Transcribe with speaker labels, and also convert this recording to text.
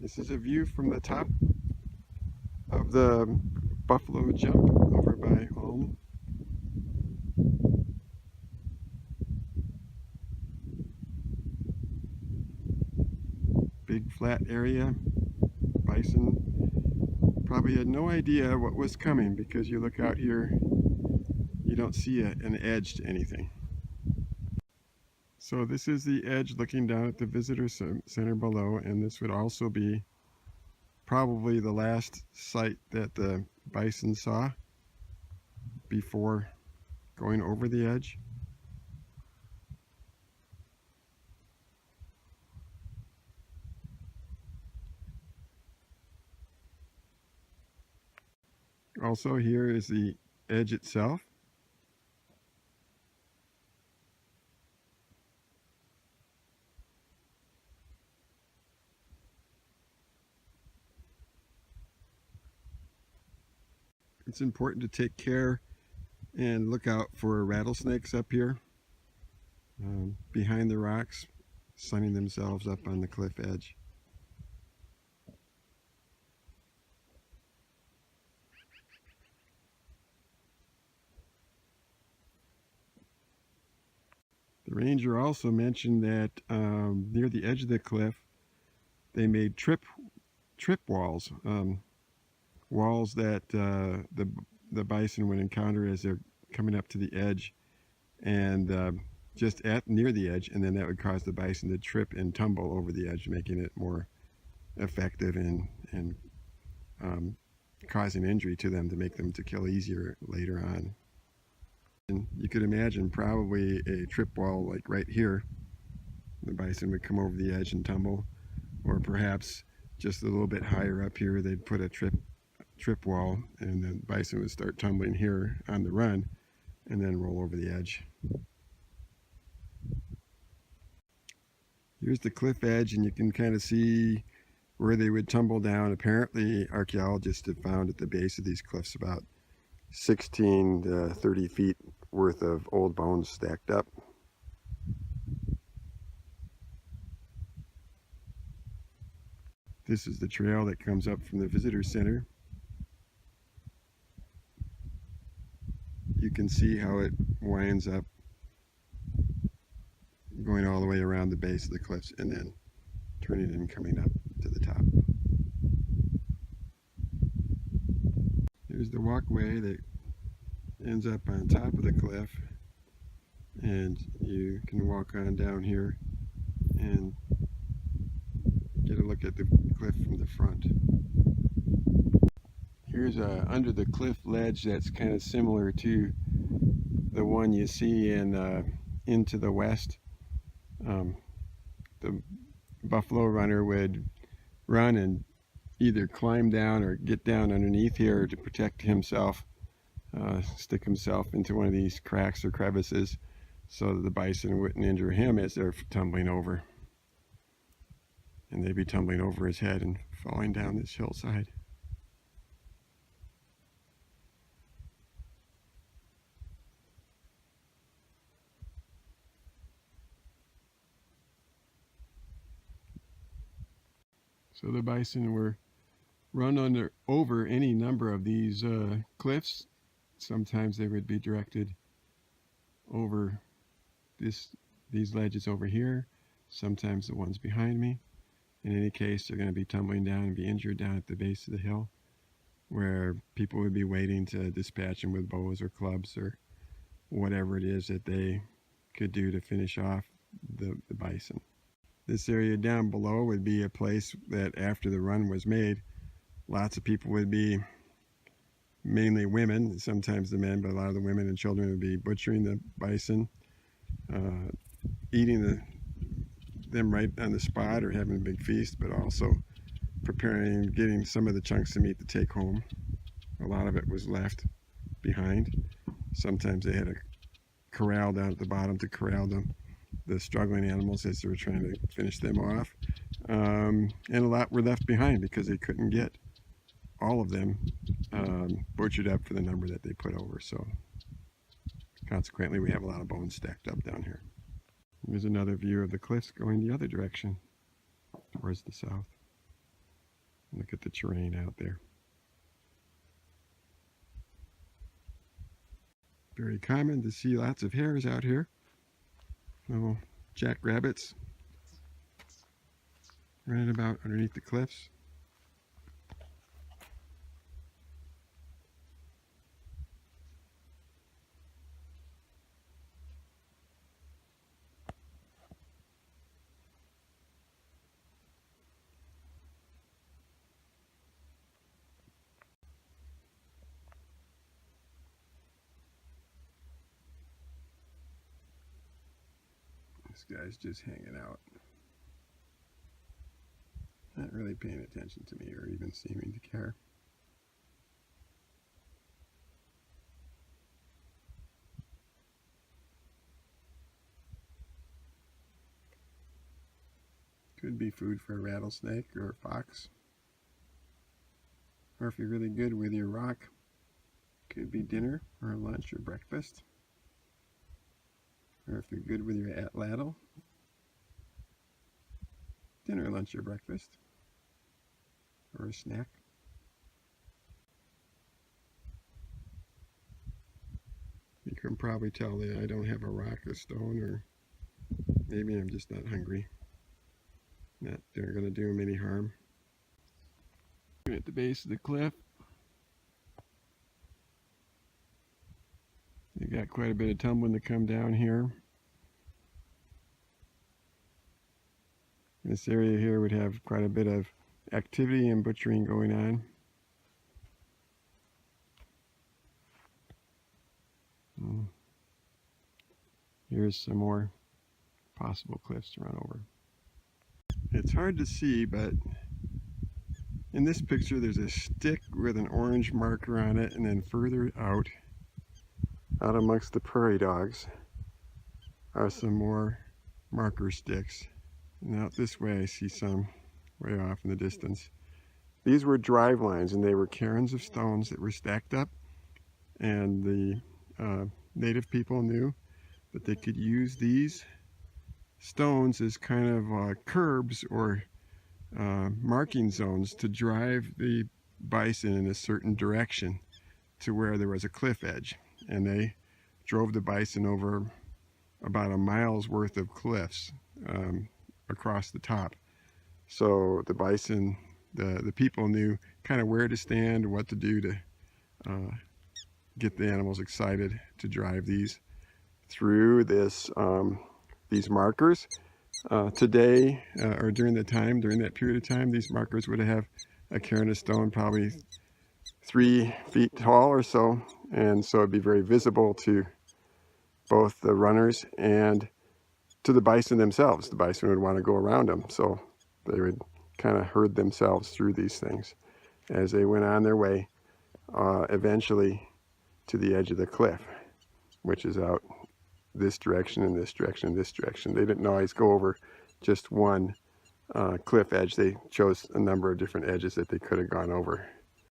Speaker 1: This is a view from the top of the Buffalo Jump over by Ulm. Big flat area. Bison probably had no idea what was coming because you look out here, you don't see an edge to anything. So this is the edge looking down at the visitor center below, and this would also be probably the last site that the bison saw before going over the edge. Also, here is the edge itself. It's important to take care and look out for rattlesnakes up here behind the rocks, sunning themselves up on the cliff edge. The ranger also mentioned that near the edge of the cliff, they made trip walls, walls that the bison would encounter as they're coming up to the edge, and just near the edge, and then that would cause the bison to trip and tumble over the edge, making it more effective and causing injury to them to make them to kill easier later on. And you could imagine probably a trip wall like right here. The bison would come over the edge and tumble, or perhaps just a little bit higher up here they'd put a trip wall, and the bison would start tumbling here on the run and then roll over the edge. Here's the cliff edge, and you can kind of see where they would tumble down. Apparently archaeologists have found at the base of these cliffs about 16 to 30 feet worth of old bones stacked up. This is the trail that comes up from the visitor center. You can see how it winds up, going all the way around the base of the cliffs and then turning and coming up to the top. Here's the walkway that ends up on top of the cliff, and you can walk on down here and get a look at the cliff from the front. Here's under the cliff ledge that's kind of similar to the one you see in Into the West. The buffalo runner would run and either climb down or get down underneath here to protect himself, stick himself into one of these cracks or crevices so that the bison wouldn't injure him as they're tumbling over. And they'd be tumbling over his head and falling down this hillside. So the bison were run over any number of these cliffs. Sometimes they would be directed over these ledges over here, sometimes the ones behind me. In any case, they're going to be tumbling down and be injured down at the base of the hill, where people would be waiting to dispatch them with bows or clubs or whatever it is that they could do to finish off the bison. This area down below would be a place that after the run was made, lots of people would be, mainly women, sometimes the men, but a lot of the women and children would be butchering the bison, eating them right on the spot or having a big feast, but also preparing, getting some of the chunks of meat to take home. A lot of it was left behind. Sometimes they had a corral down at the bottom to corral the struggling animals as they were trying to finish them off. And a lot were left behind because they couldn't get all of them butchered up for the number that they put over. So consequently, we have a lot of bones stacked up down here. Here's another view of the cliffs going the other direction, towards the south. Look at the terrain out there. Very common to see lots of hares out here. Little jackrabbits running about underneath the cliffs. This guy's just hanging out. Not really paying attention to me or even seeming to care. Could be food for a rattlesnake or a fox. Or if you're really good with your rock, could be dinner or lunch or breakfast. Or if you're good with your atlatl, dinner, lunch, or breakfast, or a snack. You can probably tell that I don't have a rock or stone, or maybe I'm just not hungry. Not they're going to do them any harm. At the base of the cliff, you got quite a bit of tumbling to come down here. This area here would have quite a bit of activity and butchering going on. Here's some more possible cliffs to run over. It's hard to see, but in this picture there's a stick with an orange marker on it, and then further out amongst the prairie dogs are some more marker sticks. And out this way I see some way off in the distance. These were drive lines, and they were cairns of stones that were stacked up, and the native people knew that they could use these stones as kind of curbs or marking zones to drive the bison in a certain direction to where there was a cliff edge. And they drove the bison over about a mile's worth of cliffs across the top. So the bison, the people knew kind of where to stand, what to do to get the animals excited to drive these through these markers. Today, or during that period of time, these markers would have a cairn of stone probably 3 feet tall or so, and so it'd be very visible to both the runners and to the bison themselves. The bison would want to go around them, so they would kind of herd themselves through these things as they went on their way, eventually to the edge of the cliff, which is out this direction and this direction and this direction. They didn't always go over just one cliff edge. They chose a number of different edges that they could have gone over.